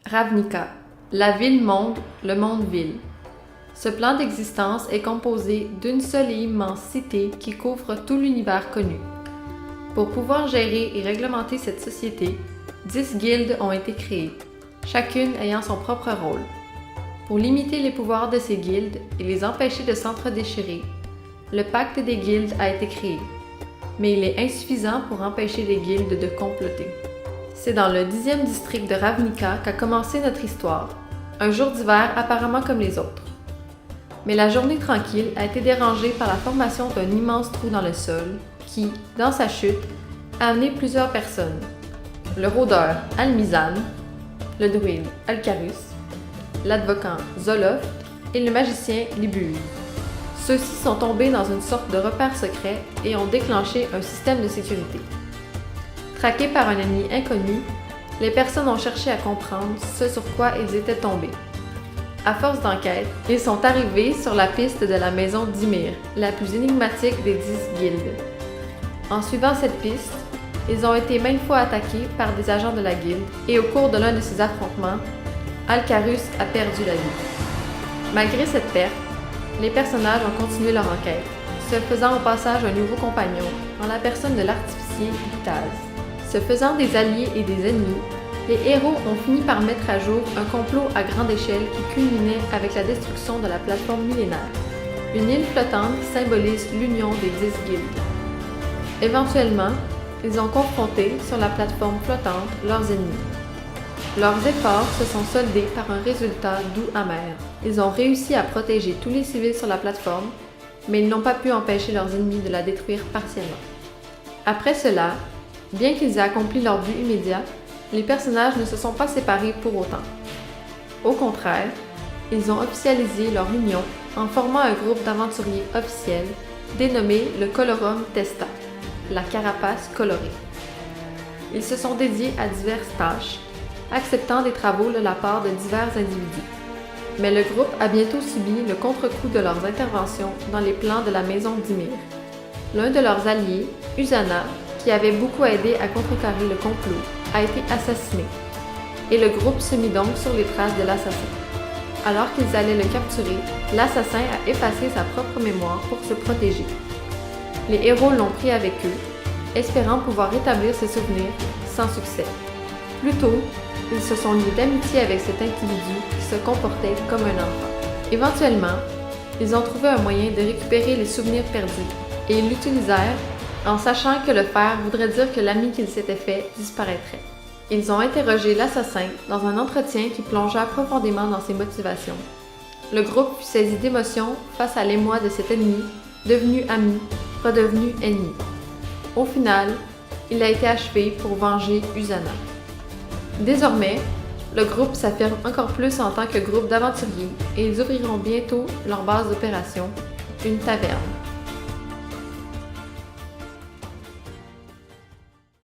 Ravnica, la ville-monde, le monde-ville. Ce plan d'existence est composé d'une seule et immense cité qui couvre tout l'univers connu. Pour pouvoir gérer et réglementer cette société, 10 guildes ont été créées, chacune ayant son propre rôle. Pour limiter les pouvoirs de ces guildes et les empêcher de s'entre-déchirer, le pacte des guildes a été créé, mais il est insuffisant pour empêcher les guildes de comploter. C'est dans le 10e district de Ravnica qu'a commencé notre histoire, un jour d'hiver apparemment comme les autres. Mais la journée tranquille a été dérangée par la formation d'un immense trou dans le sol qui, dans sa chute, a amené plusieurs personnes. Le rôdeur Almizan, le druide Alcarus, l'advocat Zoloft et le magicien Libuse. Ceux-ci sont tombés dans une sorte de repère secret et ont déclenché un système de sécurité. Traqués par un ennemi inconnu, les personnes ont cherché à comprendre ce sur quoi ils étaient tombés. À force d'enquête, ils sont arrivés sur la piste de la maison d'Ymir, la plus énigmatique des 10 guildes. En suivant cette piste, ils ont été maintes fois attaqués par des agents de la guilde et au cours de l'un de ces affrontements, Alcarus a perdu la vie. Malgré cette perte, les personnages ont continué leur enquête, se faisant au passage un nouveau compagnon en la personne de l'artificier Vitaz. Se faisant des alliés et des ennemis, les héros ont fini par mettre à jour un complot à grande échelle qui culminait avec la destruction de la plateforme millénaire, une île flottante qui symbolise l'union des 10 guildes. Éventuellement, ils ont confronté sur la plateforme flottante leurs ennemis. Leurs efforts se sont soldés par un résultat doux amer. Ils ont réussi à protéger tous les civils sur la plateforme, mais ils n'ont pas pu empêcher leurs ennemis de la détruire partiellement. Après cela, bien qu'ils aient accompli leur but immédiat, les personnages ne se sont pas séparés pour autant. Au contraire, ils ont officialisé leur union en formant un groupe d'aventuriers officiels dénommé le Colorum Testa, la carapace colorée. Ils se sont dédiés à diverses tâches, acceptant des travaux de la part de divers individus. Mais le groupe a bientôt subi le contre-coup de leurs interventions dans les plans de la maison d'Ymir. L'un de leurs alliés, Usana, qui avait beaucoup aidé à contrecarrer le complot, a été assassiné, et le groupe se mit donc sur les traces de l'assassin. Alors qu'ils allaient le capturer, l'assassin a effacé sa propre mémoire pour se protéger. Les héros l'ont pris avec eux, espérant pouvoir rétablir ses souvenirs, sans succès. Plutôt, ils se sont liés d'amitié avec cet individu qui se comportait comme un enfant. Éventuellement, ils ont trouvé un moyen de récupérer les souvenirs perdus, et ils l'utilisèrent en sachant que le faire voudrait dire que l'ami qu'ils s'étaient fait disparaîtrait. Ils ont interrogé l'assassin dans un entretien qui plongea profondément dans ses motivations. Le groupe fut saisi d'émotion face à l'émoi de cet ennemi, devenu ami, redevenu ennemi. Au final, il a été achevé pour venger Usana. Désormais, le groupe s'affirme encore plus en tant que groupe d'aventuriers et ils ouvriront bientôt leur base d'opération, une taverne.